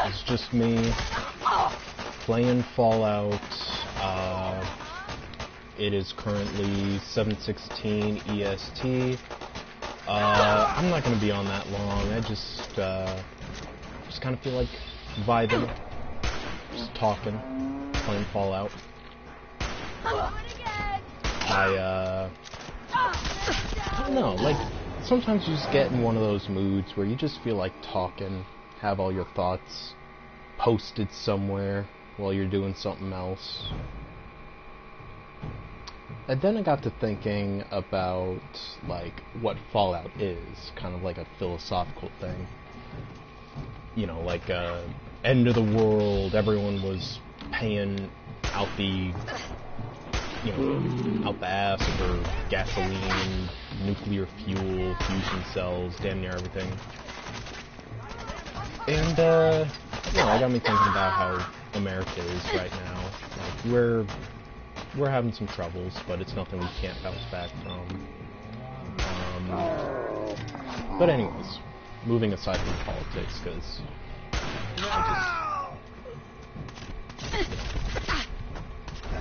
It's just me playing Fallout. It is currently 7:16 EST. I'm not gonna be on that long. I just kind of feel like vibing, just talking, playing Fallout. I don't know, like, sometimes you just get in one of those moods where you just feel like talking, have all your thoughts posted somewhere while you're doing something else. And then I got to thinking about, like, what Fallout is, kind of like a philosophical thing. You know, like, end of the world, everyone was paying out the, you know, out the ass for gasoline, nuclear fuel, fusion cells, damn near everything. And, you know, it got me thinking about how America is right now. Like, we're having some troubles, but it's nothing we can't bounce back from. But anyways, moving aside from politics, because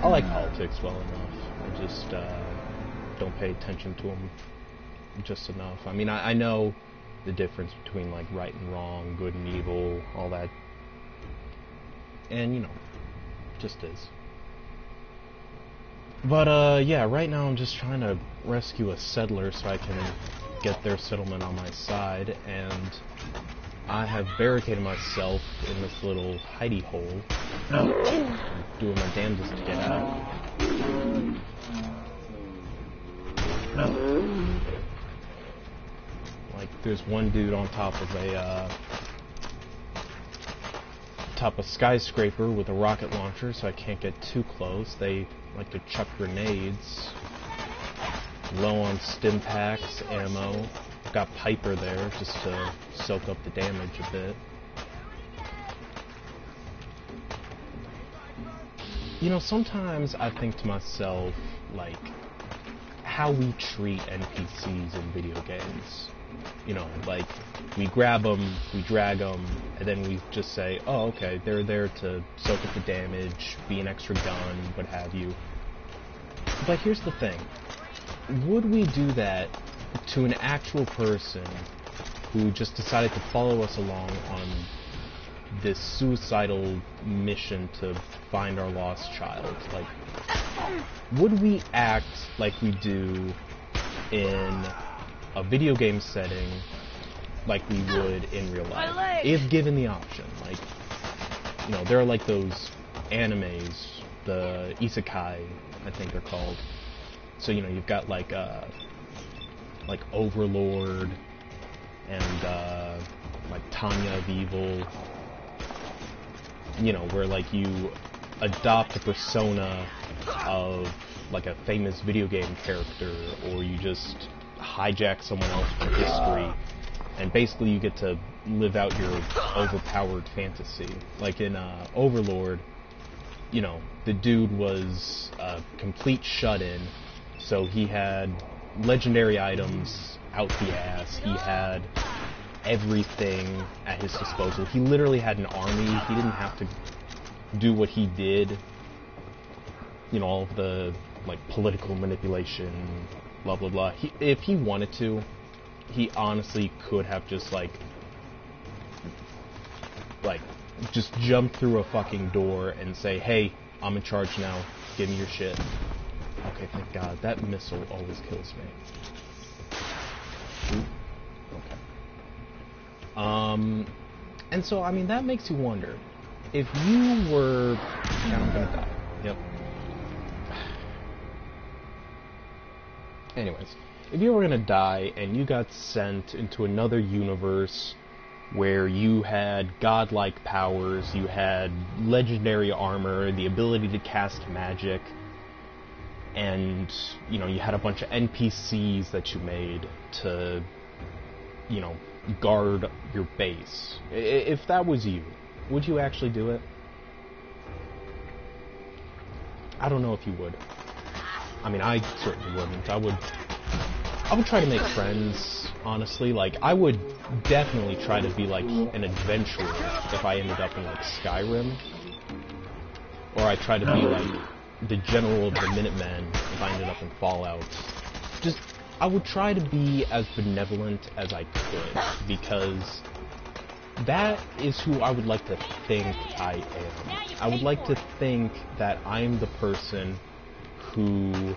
I like politics well enough. I just don't pay attention to them just enough. I mean, I know the difference between, like, right and wrong, good and evil, all that. And, you know, just is. But, yeah, right now I'm just trying to rescue a settler so I can get their settlement on my side, and I have barricaded myself in this little hidey hole. I'm doing my damnedest to get out. Like, there's one dude on top of a skyscraper with a rocket launcher, so I can't get too close. They like to chuck grenades. Low on stim packs, ammo. Got Piper there just to soak up the damage a bit. You know, sometimes I think to myself, like, how we treat NPCs in video games. You know, like, we grab them, we drag them, and then we just say, oh, okay, they're there to soak up the damage, be an extra gun, what have you. But here's the thing. Would we do that to an actual person who just decided to follow us along on this suicidal mission to find our lost child? Like, would we act like we do in a video game setting like we would in real life, if given the option? Like, you know, there are like those animes, the isekai, I think they're called. So, you know, you've got like Overlord and like Tanya of Evil, you know, where like you adopt a persona of like a famous video game character, or you just hijack someone else from history, and basically you get to live out your overpowered fantasy. Like in Overlord, you know, the dude was a complete shut-in, so he had legendary items out the ass, he had everything at his disposal. He literally had an army. He didn't have to do what he did, you know, all of the, like, political manipulation, blah blah blah. If he wanted to, he honestly could have just just jump through a fucking door and say, hey, I'm in charge now, give me your shit. Okay, thank God. That missile always kills me. Ooh. Okay. And so, I mean, that makes you wonder, if you were... Yeah, I'm gonna die. Yep. Anyways, if you were gonna die and you got sent into another universe where you had godlike powers, you had legendary armor, the ability to cast magic, and, you know, you had a bunch of NPCs that you made to, you know, guard your base. If that was you, would you actually do it? I don't know if you would. I mean, I certainly wouldn't. I would I would try to make friends, honestly. Like, I would definitely try to be, like, an adventurer if I ended up in, like, Skyrim. Or I try to be, like, the general of the Minutemen if I ended up in Fallout. Just, I would try to be as benevolent as I could, because that is who I would like to think I am. I would like to think that I'm the person who,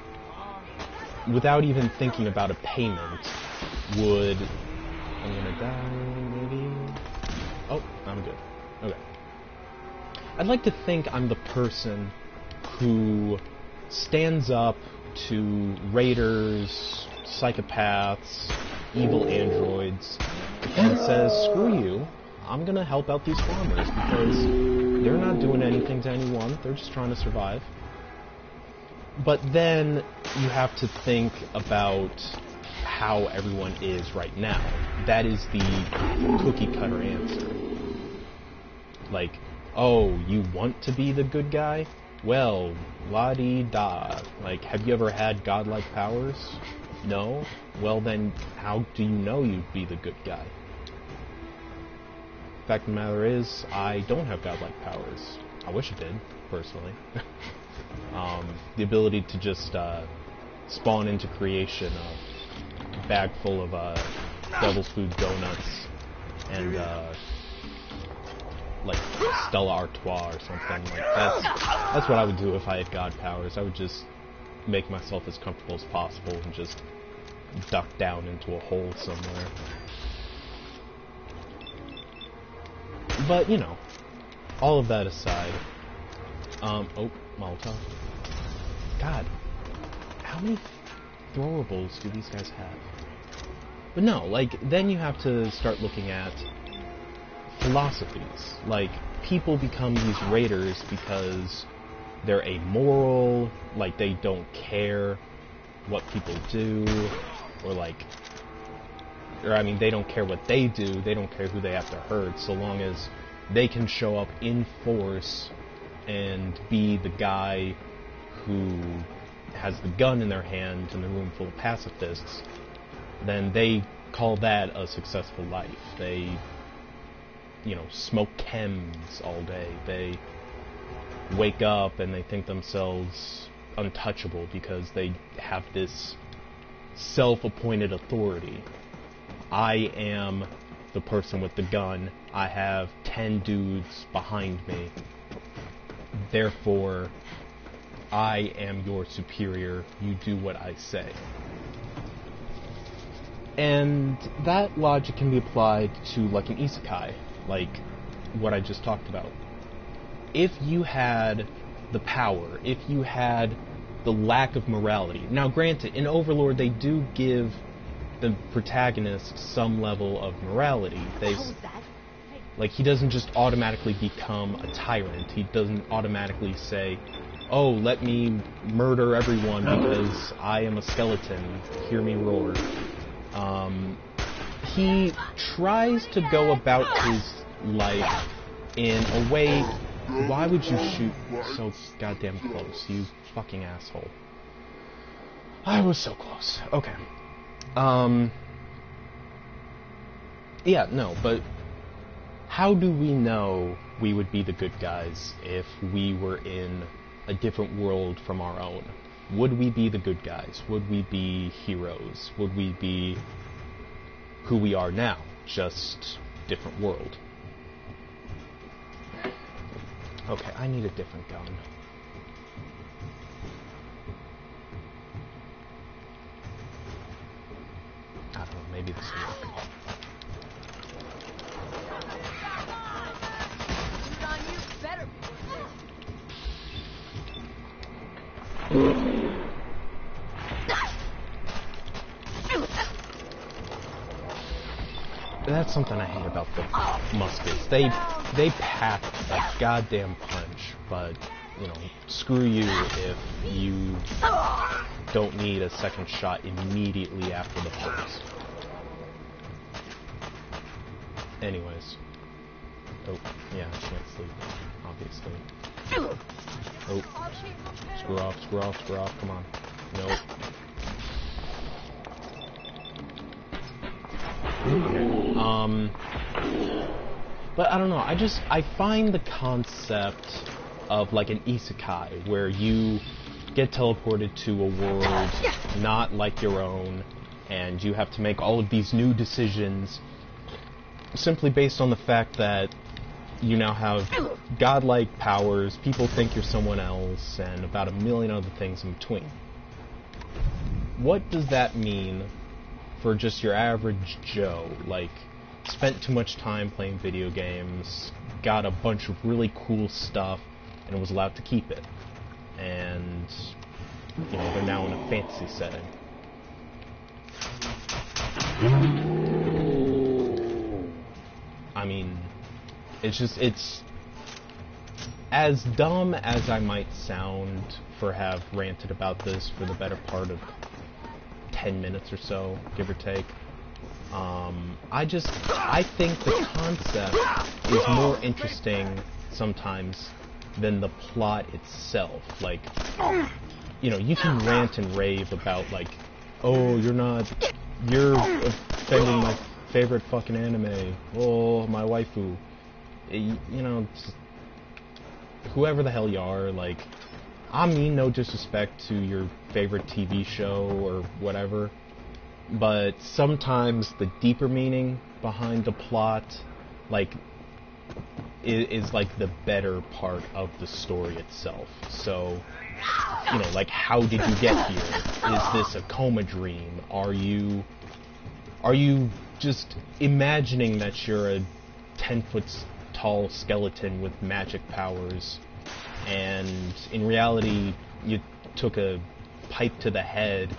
without even thinking about a payment, would... I'm gonna die, maybe? Oh, I'm good. Okay. I'd like to think I'm the person who stands up to raiders, psychopaths, evil androids, and says, screw you, I'm gonna help out these farmers because they're not doing anything to anyone, they're just trying to survive. But then you have to think about how everyone is right now. That is the cookie-cutter answer. Like, oh, you want to be the good guy? Well, la-di-da. Like, have you ever had godlike powers? No? Well then, how do you know you'd be the good guy? Fact of the matter is, I don't have godlike powers. I wish I did, personally. The ability to just spawn into creation a bag full of Devil's Food donuts and like Stella Artois or something like that. That's what I would do if I had god powers. I would just make myself as comfortable as possible and just duck down into a hole somewhere. But, you know, all of that aside, oh, Molotov. God, how many throwables do these guys have? But no, like, then you have to start looking at philosophies. Like, people become these raiders because they're amoral, like, they don't care what people do, or like, or I mean, they don't care what they do, they don't care who they have to hurt, so long as they can show up in force and be the guy who has the gun in their hand in a room full of pacifists, then they call that a successful life. They, you know, smoke chems all day. They wake up and they think themselves untouchable because they have this self-appointed authority. I am the person with the gun. I have 10 dudes behind me. Therefore, I am your superior. You do what I say. And that logic can be applied to like an isekai, like what I just talked about. If you had the power, if you had the lack of morality. Now granted, in Overlord they do give the protagonist some level of morality. They, like, he doesn't just automatically become a tyrant. He doesn't automatically say, oh, let me murder everyone because I am a skeleton, hear me roar. He tries to go about his life in a way. Why would you shoot so goddamn close, you fucking asshole? I was so close. Okay. Yeah, no, but how do we know we would be the good guys if we were in a different world from our own? Would we be the good guys? Would we be heroes? Would we be who we are now? Just different world. Okay, I need a different gun. I don't know, maybe this will work. That's something I hate about the muskets. They pack a goddamn punch, but, you know, screw you if you don't need a second shot immediately after the first. Anyways. Oh, yeah, I can't sleep, obviously. Oh, screw off, come on. Nope. Okay. But I don't know, I find the concept of like an isekai, where you get teleported to a world not like your own, and you have to make all of these new decisions simply based on the fact that you now have godlike powers, people think you're someone else, and about a million other things in between. What does that mean for just your average Joe? Like, spent too much time playing video games, got a bunch of really cool stuff, and was allowed to keep it. And, you know, they're now in a fantasy setting. I mean, it's as dumb as I might sound for have ranted about this for the better part of 10 minutes or so, give or take. I think the concept is more interesting sometimes than the plot itself. Like, you know, you can rant and rave about, like, oh, you're offending my favorite fucking anime, oh, my waifu. You know, whoever the hell you are, like, I mean no disrespect to your favorite TV show or whatever, but sometimes the deeper meaning behind the plot, like, is like the better part of the story itself. So, you know, like, how did you get here? Is this a coma dream? Are you just imagining that you're a 10-foot tall skeleton with magic powers, and in reality you took a pipe to the head,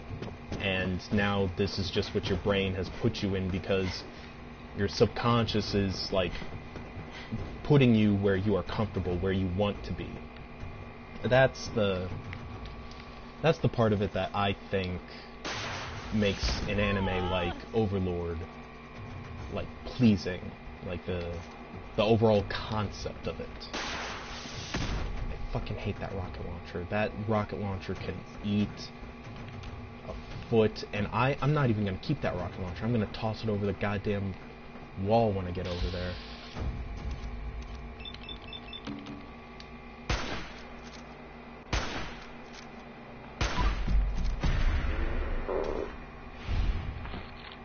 and now this is just what your brain has put you in because your subconscious is, like, putting you where you are comfortable, where you want to be. That's the part of it that I think makes an anime like Overlord, like, pleasing, like the overall concept of it. I fucking hate that rocket launcher. That rocket launcher can eat a foot, and I'm not even gonna keep that rocket launcher. I'm gonna toss it over the goddamn wall when I get over there.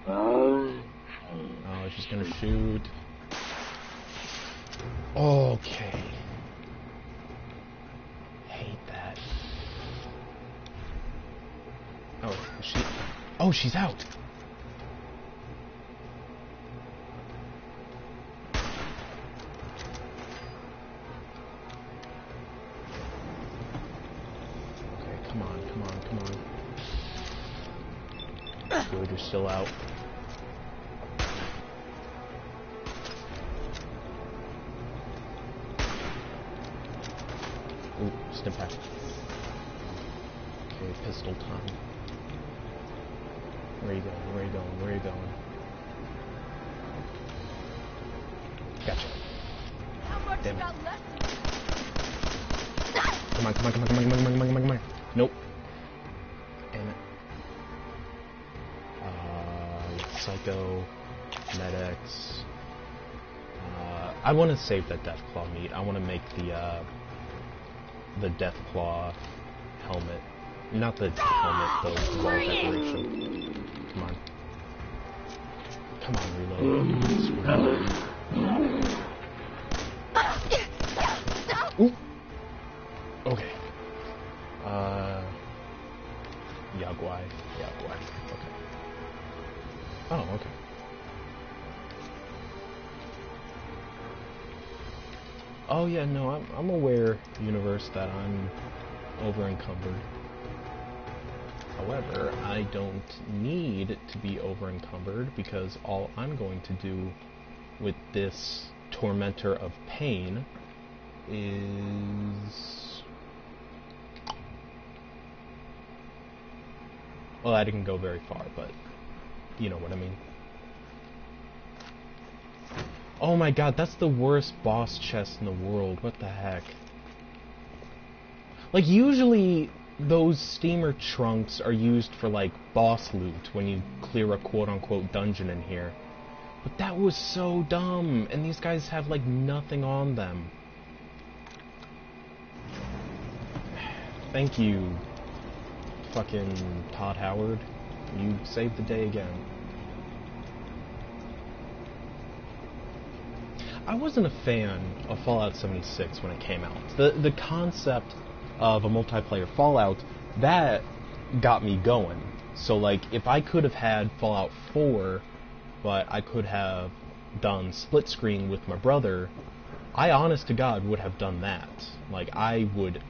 Oh, it's just gonna shoot. Okay. Hate that. Oh, is she? Oh, she's out. Okay, come on, come on, come on. Good, you're still out. Ooh, step back. Okay, pistol time. Where are you going? Where are you going? Where are you going? Gotcha. How much Damn it. got left? Come on, come on, come on, come on, come on, come on, come on, come on. Nope. Damn it. Psycho, Med-X. I want to save that Deathclaw meat. I want to make the Deathclaw helmet. Not the helmet, the wall decoration. Come on. Come on, reload. Ooh. Okay. Yaguai. Yaguai. Okay. Oh, okay. Oh yeah, no, I'm aware, universe, that I'm over-encumbered. However, I don't need to be over-encumbered because all I'm going to do with this tormentor of pain is... Well, I didn't go very far, but you know what I mean. Oh my god, that's the worst boss chest in the world. What the heck? Like, usually those steamer trunks are used for, like, boss loot when you clear a quote-unquote dungeon in here. But that was so dumb, and these guys have, like, nothing on them. Thank you, fucking Todd Howard. You saved the day again. I wasn't a fan of Fallout 76 when it came out. The concept of a multiplayer Fallout, that got me going. So, like, if I could have had Fallout 4, but I could have done split screen with my brother, I honest to God would have done that. Like, I would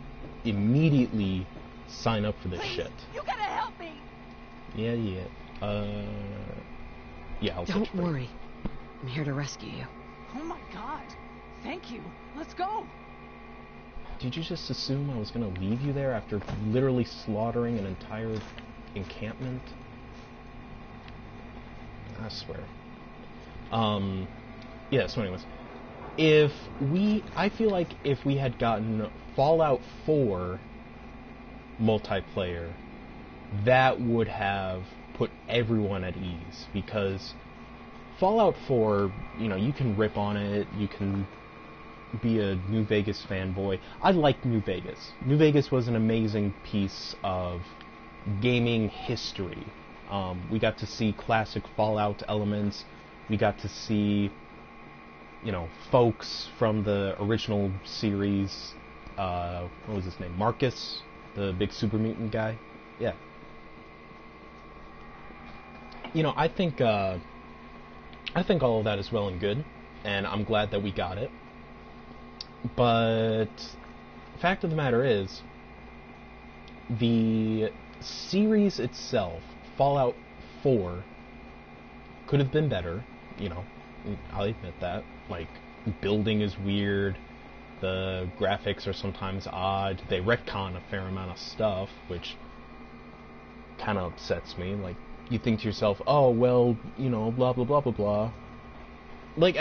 immediately sign up for this shit. You gotta help me! Yeah. Yeah, I'll Don't worry. I'm here to rescue you. Oh my god. Thank you. Let's go. Did you just assume I was gonna leave you there after literally slaughtering an entire encampment? I swear. Yeah, so anyways. I feel like if we had gotten Fallout 4 multiplayer, that would have put everyone at ease, because Fallout 4, you know, you can rip on it, you can be a New Vegas fanboy. I liked New Vegas. New Vegas was an amazing piece of gaming history. We got to see classic Fallout elements. We got to see, you know, folks from the original series. What was his name? Marcus, the big super mutant guy. Yeah. You know, I think all of that is well and good, and I'm glad that we got it. But fact of the matter is, the series itself, Fallout 4, could have been better, you know, I'll admit that. Like, building is weird, the graphics are sometimes odd, they retcon a fair amount of stuff, which kind of upsets me. Like, you think to yourself, oh, well, you know, blah, blah, blah, blah, blah. Like,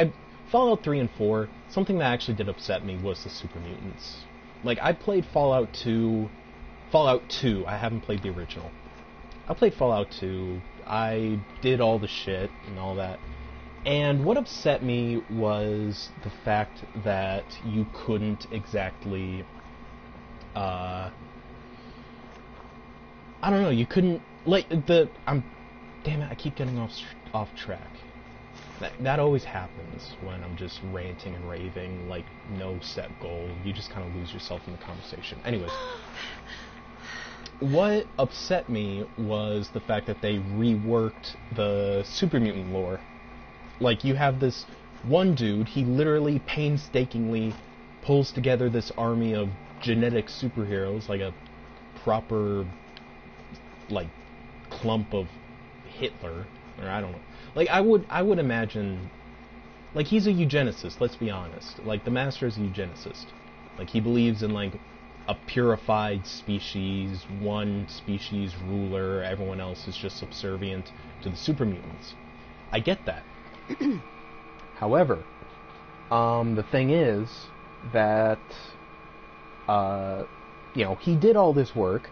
Fallout 3 and 4, something that actually did upset me was the super mutants. Like, I played Fallout 2, I haven't played the original. I played Fallout 2, I did all the shit and all that, and what upset me was the fact that you couldn't exactly, I don't know, you couldn't, like, damn it, I keep getting off track. That always happens when I'm just ranting and raving, like, no set goal. You just kind of lose yourself in the conversation. Anyways, what upset me was the fact that they reworked the super mutant lore. Like, you have this one dude, he literally painstakingly pulls together this army of genetic superheroes, like a proper, like, clump of Hitler, or I don't know. Like, I would imagine, like, he's a eugenicist, let's be honest. Like, the Master is a eugenicist. Like, he believes in, like, a purified species, one species ruler, everyone else is just subservient to the super mutants. I get that. However, the thing is that, you know, he did all this work.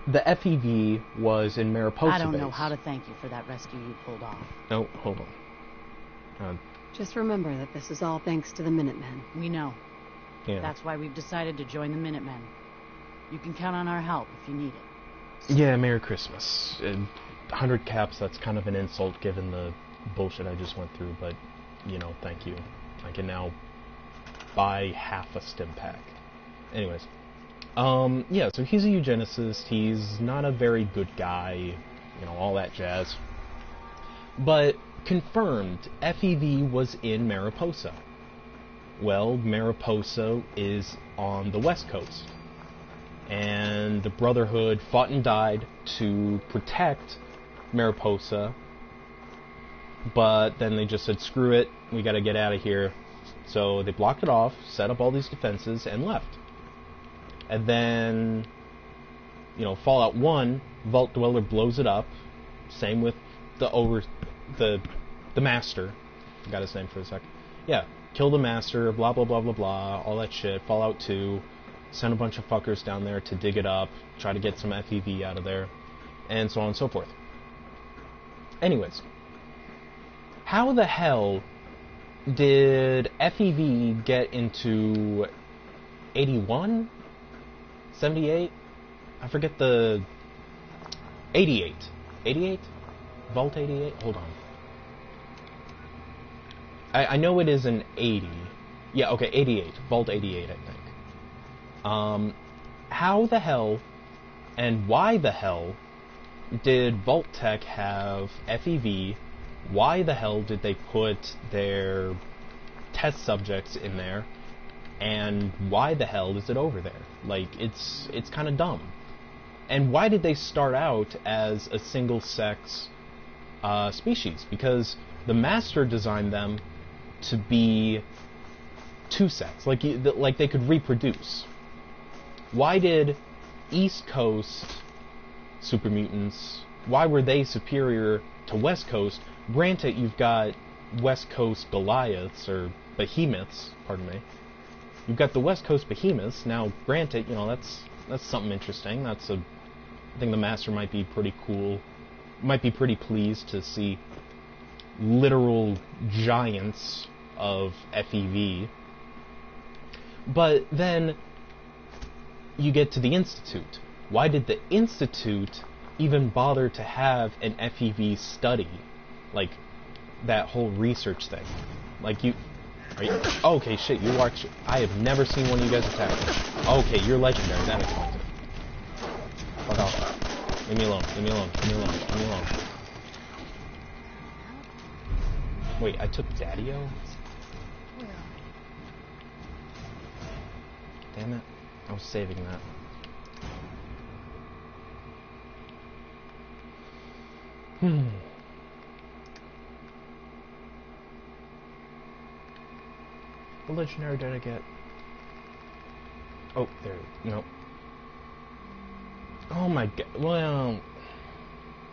The FEV was in Mariposa I don't base. know how to thank you for that rescue you pulled off. Oh, hold on. Just remember that this is all thanks to the Minutemen. We know. Yeah. That's why we've decided to join the Minutemen. You can count on our help if you need it. Yeah, Merry Christmas. 100 caps, that's kind of an insult given the bullshit I just went through, but, you know, thank you. I can now buy half a stim pack. Anyways. Yeah, so he's a eugenicist, he's not a very good guy, you know, all that jazz. But, confirmed, FEV was in Mariposa. Well, Mariposa is on the West Coast. And the Brotherhood fought and died to protect Mariposa, but then they just said, screw it, we gotta get out of here. So they blocked it off, set up all these defenses, and left. And then, you know, Fallout 1, Vault Dweller blows it up. Same with the Master. I got his name for a sec. Yeah, kill the Master, blah, blah, blah, blah, blah, all that shit. Fallout 2, send a bunch of fuckers down there to dig it up, try to get some FEV out of there, and so on and so forth. Anyways, how the hell did FEV get into 81? 78? I forget the... 88. 88? Vault 88? Hold on. I know it is an 80. Yeah, okay, 88. Vault 88, I think. How the hell and why the hell did Vault Tech have FEV? Why the hell did they put their test subjects in there? And why the hell is it over there? Like, it's kind of dumb. And why did they start out as a single-sex species? Because the Master designed them to be two-sex, like they could reproduce. Why did East Coast super mutants, why were they superior to West Coast? Granted, you've got West Coast Goliaths, or behemoths, pardon me. You've got the West Coast behemoths. Now, granted, you know, that's something interesting. I think the Master might be pretty cool, might be pretty pleased to see literal giants of FEV. But then you get to the Institute. Why did the Institute even bother to have an FEV study? Like, that whole research thing. Like, oh, okay, shit, you are... I have never seen one of you guys attack me. Okay, you're legendary, that explains it. Fuck off. Leave me alone, leave me alone, leave me alone, leave me alone. Wait, I took Daddy-O? Damn it. I was saving that. What legendary did I get? Oh, there. No. Oh my god. Well,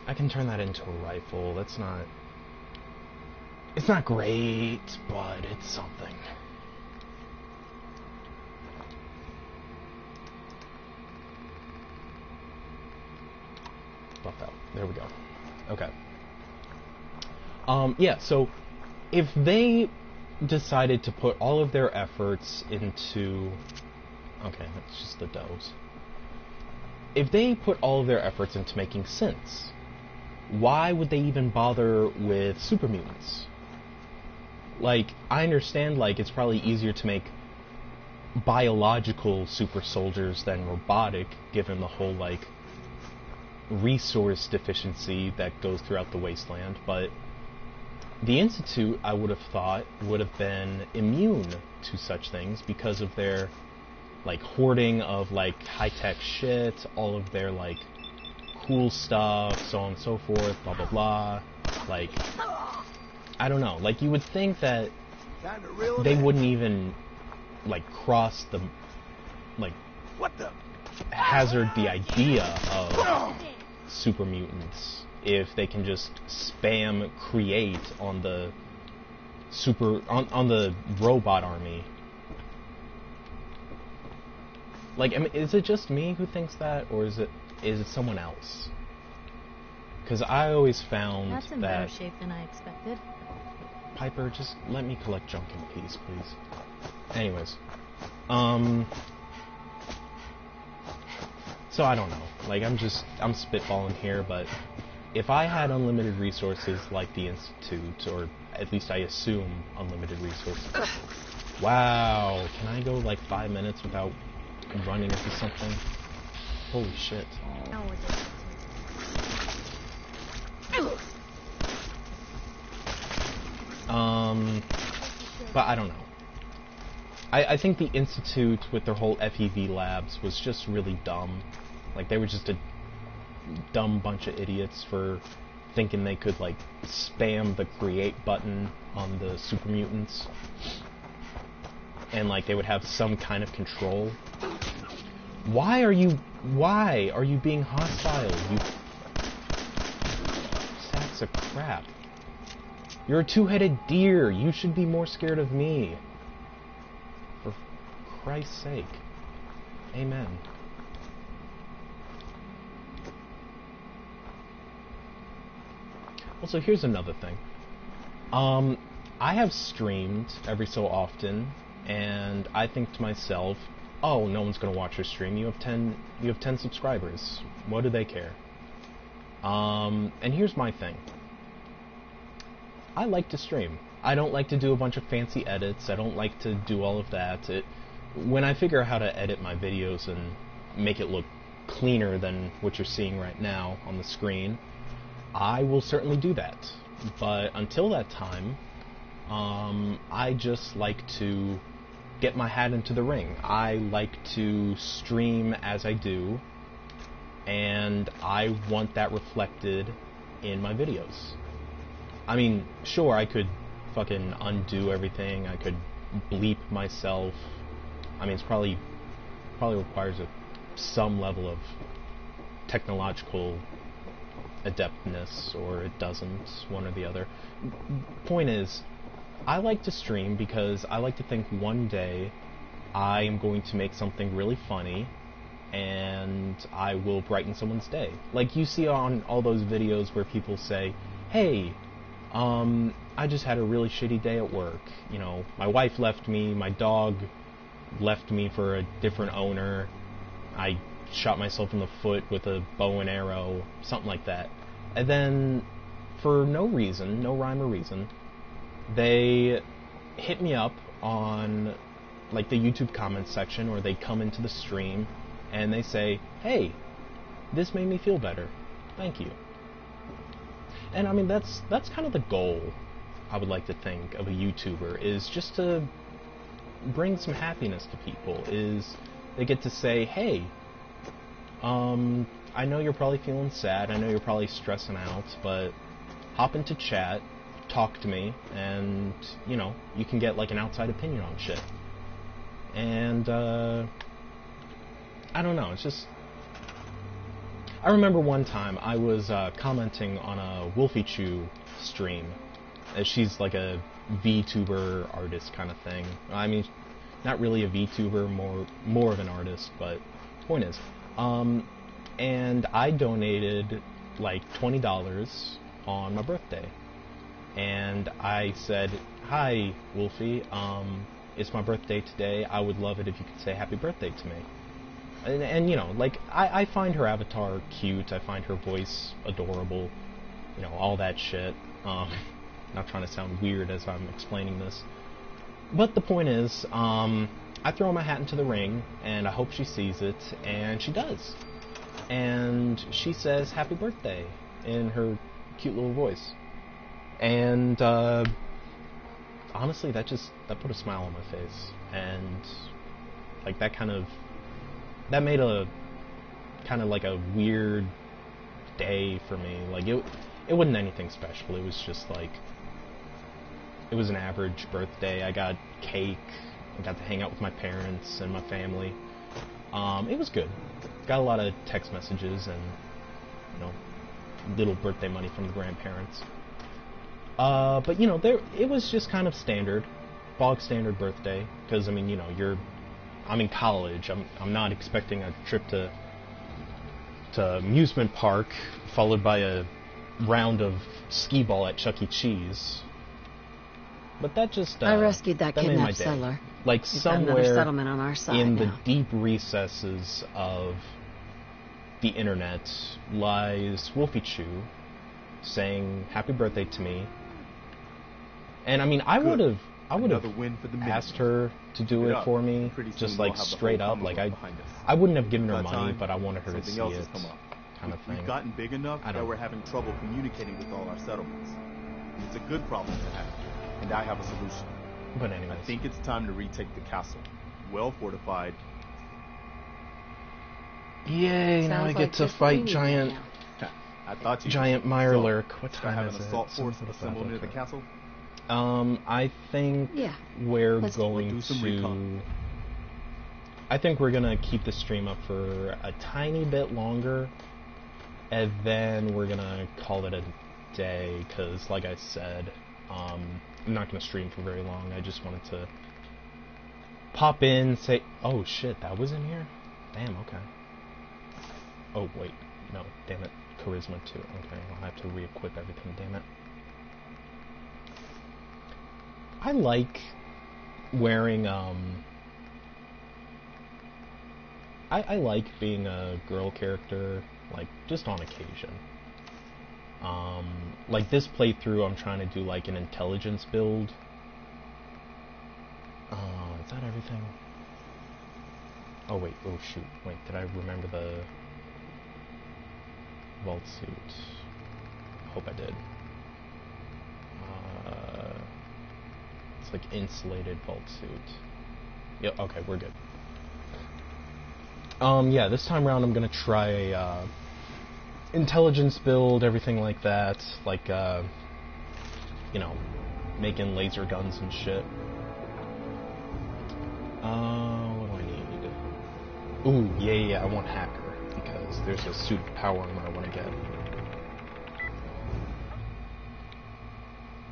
I can turn that into a rifle. That's not... It's not great, but it's something. Buff out. There we go. Okay. Yeah, so if they decided to put all of their efforts into... Okay, that's just the does. If they put all of their efforts into making synths, why would they even bother with super mutants? Like, I understand, like, it's probably easier to make biological super soldiers than robotic, given the whole, like, resource deficiency that goes throughout the wasteland, but the Institute, I would have thought, would have been immune to such things because of their, like, hoarding of, like, high-tech shit, all of their, like, cool stuff, so on and so forth, blah blah blah. Like, I don't know, like, you would think that they wouldn't even, like, cross the, like, what the hazard the idea of super mutants if they can just spam create on the on the robot army. Like, I mean, is it just me who thinks that, or is it someone else? Because I always found That's in better shape than I expected. Piper, just let me collect junk in peace, please. Anyways, so I don't know. Like, I'm spitballing here, but if I had unlimited resources like the Institute, or at least I assume unlimited resources. Wow, can I go like 5 minutes without running into something? Holy shit. But I don't know. I think the Institute with their whole FEV labs was just really dumb. Like, they were just a dumb bunch of idiots for thinking they could, like, spam the create button on the super mutants. And, like, they would have some kind of control. Why are you being hostile, you sacks of crap? You're a two-headed deer. You should be more scared of me. For Christ's sake. Amen. Also, here's another thing. I have streamed every so often, and I think to myself, oh, no one's gonna watch your stream. You have 10 subscribers. What do they care? And here's my thing. I like to stream. I don't like to do a bunch of fancy edits. I don't like to do all of that. When I figure out how to edit my videos and make it look cleaner than what you're seeing right now on the screen, I will certainly do that. But until that time, I just like to get my hat into the ring. I like to stream as I do, and I want that reflected in my videos. I mean, sure, I could fucking undo everything. I could bleep myself. I mean, it's probably requires some level of technological adeptness, or it doesn't, one or the other. Point is, I like to stream because I like to think one day I am going to make something really funny and I will brighten someone's day. Like you see on all those videos where people say, hey, I just had a really shitty day at work. You know, my wife left me, my dog left me for a different owner, I shot myself in the foot with a bow and arrow, something like that. And then, for no reason, no rhyme or reason, they hit me up on, like, the YouTube comments section, or they come into the stream, and they say, hey, this made me feel better. Thank you. And, I mean, that's kind of the goal, I would like to think, of a YouTuber, is just to bring some happiness to people, is they get to say, hey, I know you're probably feeling sad, I know you're probably stressing out, but hop into chat, talk to me, and, you know, you can get, like, an outside opinion on shit. And, I don't know, it's just... I remember one time I was commenting on a Wolfie Chew stream. She's like a VTuber artist kind of thing. I mean, not really a VTuber, more of an artist, but point is, and I donated like $20 on my birthday, and I said, hi Wolfie, it's my birthday today, I would love it if you could say happy birthday to me. And you know, like, I find her avatar cute, I find her voice adorable, you know, all that shit. Not trying to sound weird as I'm explaining this. But the point is, I throw my hat into the ring, and I hope she sees it, and she does. And she says, happy birthday, in her cute little voice. And, honestly, that put a smile on my face. And, like, that made a kind of like a weird day for me. Like, it wasn't anything special. It was just like, it was an average birthday. I got cake, I got to hang out with my parents and my family. It was good. Got a lot of text messages and, you know, little birthday money from the grandparents. But you know, it was just kind of standard, bog standard birthday. Because I mean, you know, I'm in college. I'm not expecting a trip to amusement park followed by a round of skee ball at Chuck E. Cheese. But that just I rescued that made my kidnapped day. settler. Like, We've got another somewhere settlement on our side in now. the deep recesses of the internet lies Wolfie Chew saying happy birthday to me. And I mean, I would have asked her to do it for me, just like straight up. Like, I wouldn't have given her money, but I wanted her to see it, kind of thing. We've gotten big enough that we're having trouble communicating with all our settlements. It's a good problem to have, and I have a solution. But anyways, I think it's time to retake the castle, well fortified. Yay! Now I get to fight giant Mirelurk. What time is it? Have an assault force assembled near the castle. I think we're going to... I think we're gonna keep the stream up for a tiny bit longer, and then we're gonna call it a day, because, like I said, I'm not gonna stream for very long. I just wanted to pop in, say... Oh, shit, that was in here? Damn, okay. Oh, wait. No, damn it. Charisma, too. Okay, I'll have to re-equip everything, damn it. I like wearing, I like being a girl character, like, just on occasion. Like this playthrough, I'm trying to do, like, an intelligence build. Is that everything? Oh, wait, oh, shoot. Wait, did I remember the vault suit? Hope I did. It's like insulated vault suit. Yep, okay, we're good. Yeah, this time around I'm gonna try a, intelligence build, everything like that. Like, you know, making laser guns and shit. What do I need? Ooh, yeah, I want hacker, because there's a suit of power armor I want to get.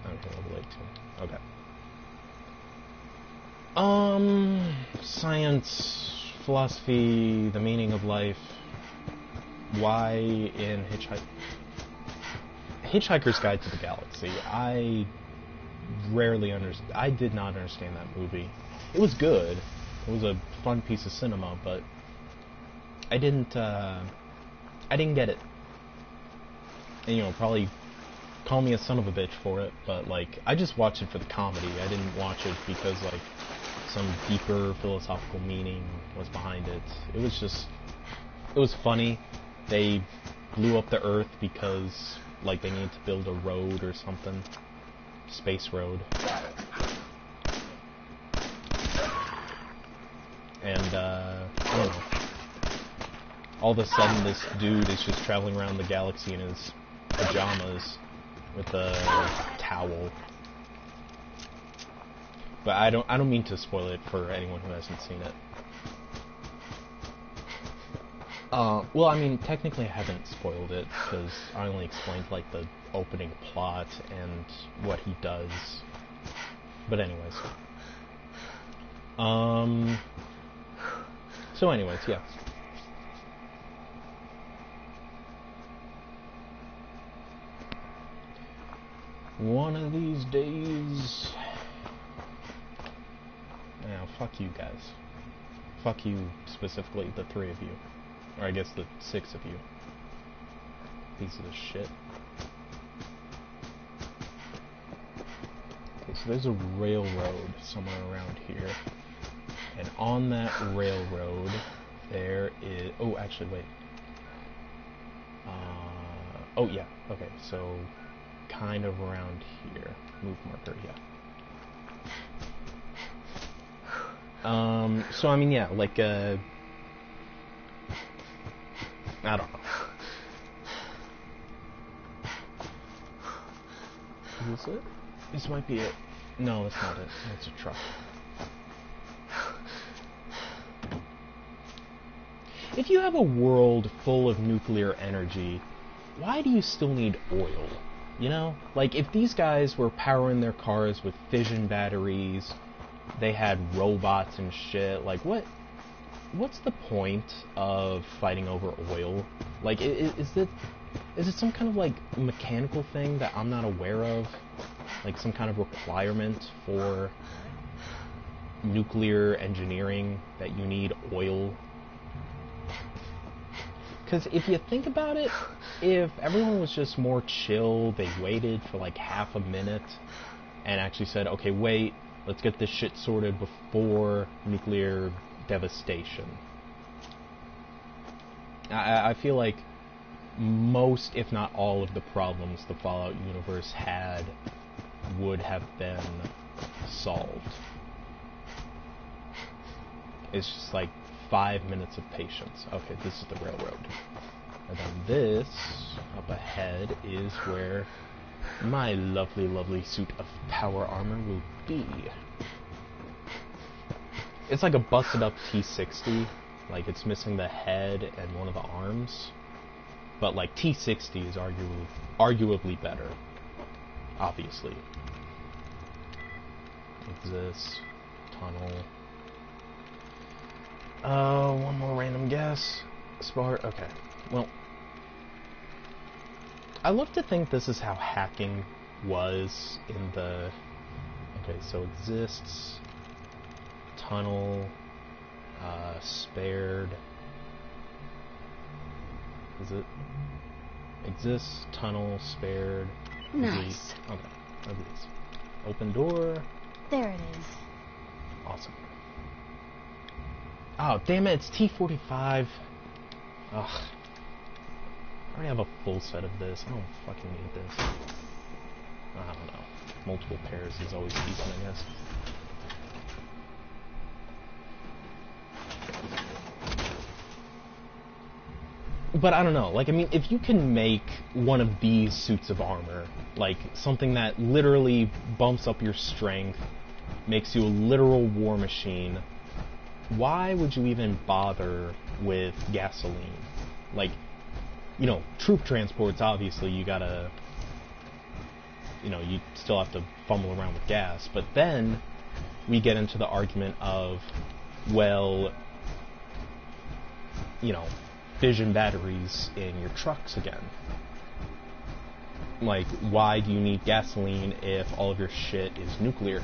Okay, level 18. Okay. Science, philosophy, the meaning of life. Why in Hitchhiker's Guide to the Galaxy? I did not understand that movie. It was good. It was a fun piece of cinema, but I didn't get it. And, you know, probably call me a son of a bitch for it, but, like, I just watched it for the comedy. I didn't watch it because, like, some deeper philosophical meaning was behind it. It was funny. They blew up the Earth because, like, they needed to build a road or something. Space road. And, I don't know. All of a sudden, this dude is just traveling around the galaxy in his pajamas with a towel. But I don't mean to spoil it for anyone who hasn't seen it. Well, I mean, technically I haven't spoiled it, because I only explained, like, the opening plot and what he does. But anyways. So anyways, yeah. One of these days... Now, fuck you guys. Fuck you, specifically, the 3 of you. Or I guess the 6 of you. Pieces of shit. Okay, so there's a railroad somewhere around here. And on that railroad, there is... Oh, actually, wait. Oh, yeah. Okay, so... kind of around here. Move marker, yeah. So I mean, yeah, like, I don't know. Is this it? This might be it. No, that's not it. It's a truck. If you have a world full of nuclear energy, why do you still need oil? You know? Like, if these guys were powering their cars with fission batteries, they had robots and shit, like, what's the point of fighting over oil? Like, is it some kind of, like, mechanical thing that I'm not aware of? Like, some kind of requirement for nuclear engineering that you need oil? Because if you think about it, if everyone was just more chill, they waited for like half a minute and actually said, okay, wait, let's get this shit sorted before nuclear devastation. I feel like most, if not all, of the problems the Fallout universe had would have been solved. It's just like 5 minutes of patience. Okay, this is the railroad. And then this, up ahead, is where my lovely, lovely suit of power armor will be. It's like a busted up T-60. Like, it's missing the head and one of the arms. But, like, T-60 is arguably better. Obviously. Like this. Tunnel. One more random guess. Spar. Okay. Well, I love to think this is how hacking was in the, like, Okay, so exists, tunnel, spared. Is it? Exists, tunnel, spared. Nice. Okay, at least. Open door. There it is. Awesome. Oh, damn it, it's T45. Ugh. I already have a full set of this. I don't fucking need this. I don't know. Multiple pairs is always decent, I guess. But I don't know, like, I mean, if you can make one of these suits of armor, like, something that literally bumps up your strength, makes you a literal war machine, why would you even bother with gasoline? Like, you know, troop transports, obviously, you gotta, you know, you still have to fumble around with gas, but then we get into the argument of, well, you know, fission batteries in your trucks again. Like, why do you need gasoline if all of your shit is nuclear?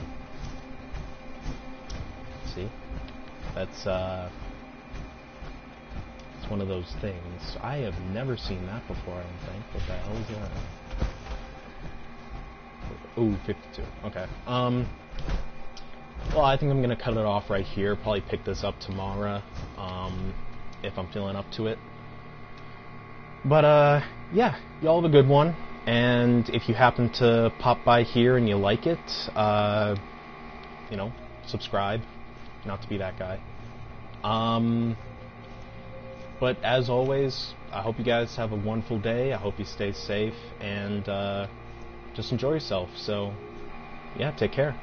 See? That's it's one of those things. I have never seen that before, I don't think. What the hell is that? Ooh, 52. Okay. Well, I think I'm gonna cut it off right here. Probably pick this up tomorrow, if I'm feeling up to it. But, yeah, y'all have a good one. And if you happen to pop by here and you like it, you know, subscribe. Not to be that guy. But as always, I hope you guys have a wonderful day. I hope you stay safe and just enjoy yourself. So, yeah, take care.